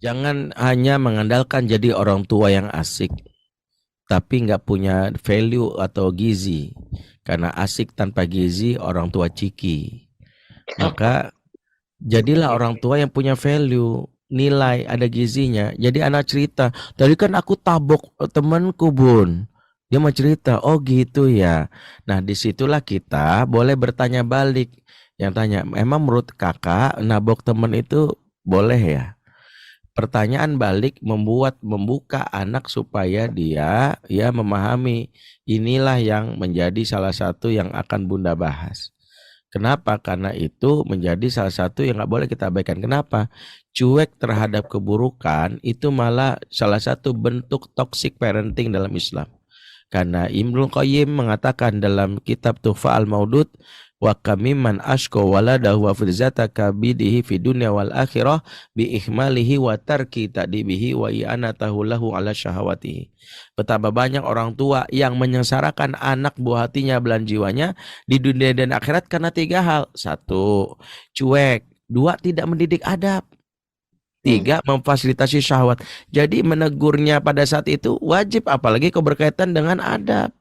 Jangan hanya mengandalkan jadi orang tua yang asik, tapi nggak punya value atau gizi. Karena asik tanpa gizi, orang tua ciki. Maka jadilah orang tua yang punya value, nilai, ada gizinya. Jadi anak cerita, tadi kan aku tabok temanku bun. Dia mau cerita, oh gitu ya. Nah disitulah kita boleh bertanya balik. Yang tanya, emang menurut kakak nabok temen itu boleh ya? Pertanyaan balik membuka anak supaya dia ya memahami inilah yang menjadi salah satu yang akan Bunda bahas. Kenapa? Karena itu menjadi salah satu yang nggak boleh kita abaikan. Kenapa? Cuek terhadap keburukan itu malah salah satu bentuk toxic parenting dalam Islam. Karena Ibnu Qayyim mengatakan dalam kitab Tuhfa al-Maudud, wa kamimman ashko waladahu wa firzata kabidihi fi dunya wal akhirah bi ihmalihi wa tarki ta'dibihi wa i'anatahu lahu ala syahawatihi. Betapa banyak orang tua yang menyengsarakan anak buah hatinya belan jiwanya di dunia dan akhirat karena tiga hal. Satu, cuek. Dua, tidak mendidik adab. Tiga, memfasilitasi syahwat. Jadi menegurnya pada saat itu wajib, apalagi kau berkaitan dengan adab.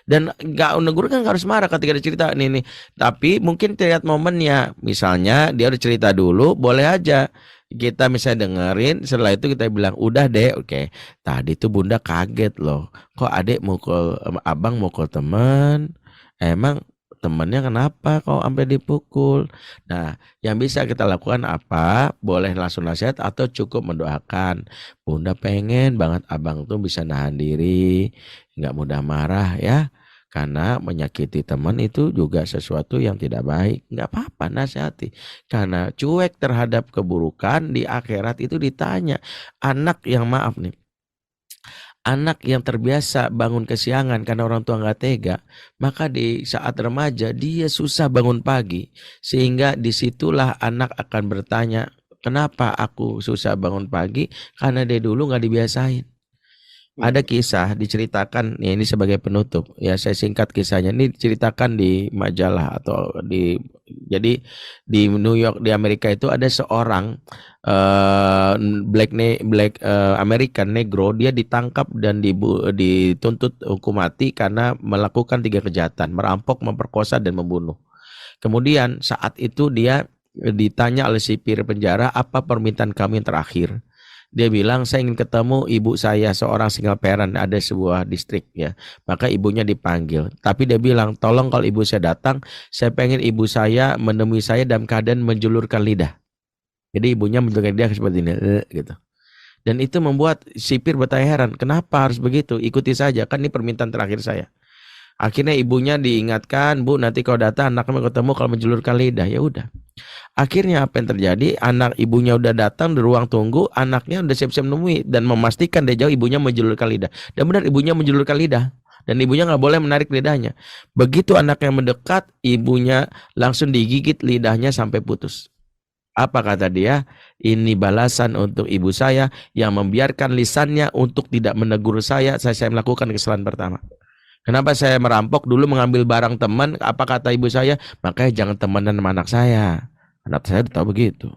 Dan nggak menegur kan harus marah ketika ada cerita nih. Tapi mungkin lihat momennya. Misalnya dia udah cerita dulu, boleh aja kita misalnya dengerin. Setelah itu kita bilang, udah deh, oke. Tadi tuh bunda kaget loh. Kok adik mukul, abang mukul teman? Emang temennya kenapa kok sampai dipukul? Nah, yang bisa kita lakukan apa? Boleh langsung nasihat atau cukup mendoakan. Bunda pengen banget abang tuh bisa nahan diri, nggak mudah marah ya. Karena menyakiti teman itu juga sesuatu yang tidak baik. Nggak apa-apa, nasihati. Karena cuek terhadap keburukan di akhirat itu ditanya. Anak yang maaf nih. Anak yang terbiasa bangun kesiangan karena orang tua nggak tega, maka di saat remaja dia susah bangun pagi. Sehingga disitulah anak akan bertanya, kenapa aku susah bangun pagi? Karena dia dulu nggak dibiasain. Ada kisah diceritakan, ya ini sebagai penutup, ya saya singkat kisahnya. Ini diceritakan di majalah atau jadi di New York di Amerika itu ada seorang black American negro, dia ditangkap dan dituntut hukum mati karena melakukan 3 kejahatan: merampok, memperkosa, dan membunuh. Kemudian saat itu dia ditanya oleh sipir penjara, apa permintaan kami yang terakhir? Dia bilang, saya ingin ketemu ibu saya, seorang single parent, ada sebuah distrik ya. Maka ibunya dipanggil. Tapi dia bilang, tolong kalau ibu saya datang, saya pengen ibu saya menemui saya dalam keadaan menjulurkan lidah. Jadi ibunya menjulurkan lidah seperti ini, gitu. Dan itu membuat sipir bertanya heran, kenapa harus begitu? Ikuti saja, kan ini permintaan terakhir saya. Akhirnya ibunya diingatkan, Bu, nanti kalau datang anaknya ketemu kalau menjulurkan lidah. Ya udah. Akhirnya apa yang terjadi? Anak ibunya udah datang di ruang tunggu, anaknya udah siap-siap menemui dan memastikan dari jauh ibunya menjulurkan lidah. Dan benar ibunya menjulurkan lidah. Dan ibunya nggak boleh menarik lidahnya. Begitu anaknya mendekat, ibunya langsung digigit lidahnya sampai putus. Apa kata dia? Ini balasan untuk ibu saya yang membiarkan lisannya untuk tidak menegur saya melakukan kesalahan pertama. Kenapa saya merampok dulu mengambil barang teman? Apa kata ibu saya? Makanya jangan temenan sama anak saya. Anak saya udah tahu begitu.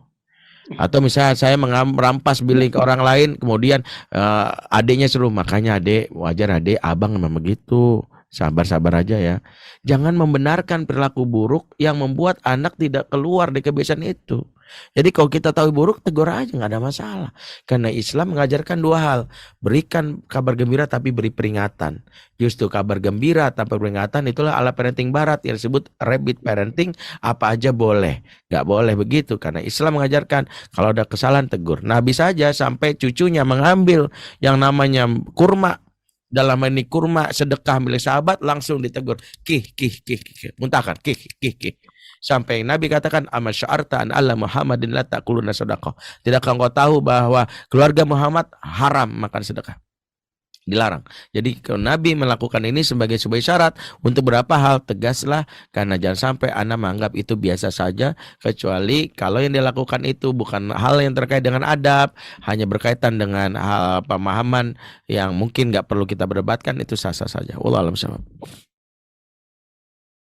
Atau misalnya saya merampas milik orang lain, kemudian adiknya suruh, makanya adik, wajar adik, abang memang begitu. Sabar-sabar aja ya. Jangan membenarkan perilaku buruk yang membuat anak tidak keluar dari kebiasaan itu. Jadi kalau kita tahu buruk, tegur aja, nggak ada masalah. Karena Islam mengajarkan 2 hal. Berikan kabar gembira tapi beri peringatan. Justru kabar gembira tanpa peringatan itulah ala parenting barat yang disebut rabbit parenting. Apa aja boleh. Nggak boleh begitu. Karena Islam mengajarkan kalau ada kesalahan tegur. Nabi saja sampai cucunya mengambil yang namanya kurma. Dalam ini kurma sedekah milik sahabat, langsung ditegur. Kih. Muntahkan. Kih. Sampai Nabi katakan, amma sya'arta an alla Muhammadin la taquluna sadaqah. Tidakkah engkau tahu bahwa keluarga Muhammad haram makan sedekah? Dilarang. Jadi kalau Nabi melakukan ini sebagai sebuah syarat untuk beberapa hal, tegaslah, karena jangan sampai anak menganggap itu biasa saja, kecuali kalau yang dilakukan itu bukan hal yang terkait dengan adab, hanya berkaitan dengan hal pemahaman yang mungkin nggak perlu kita berdebatkan, itu sah-sah saja. Wallahu a'lam bishawab.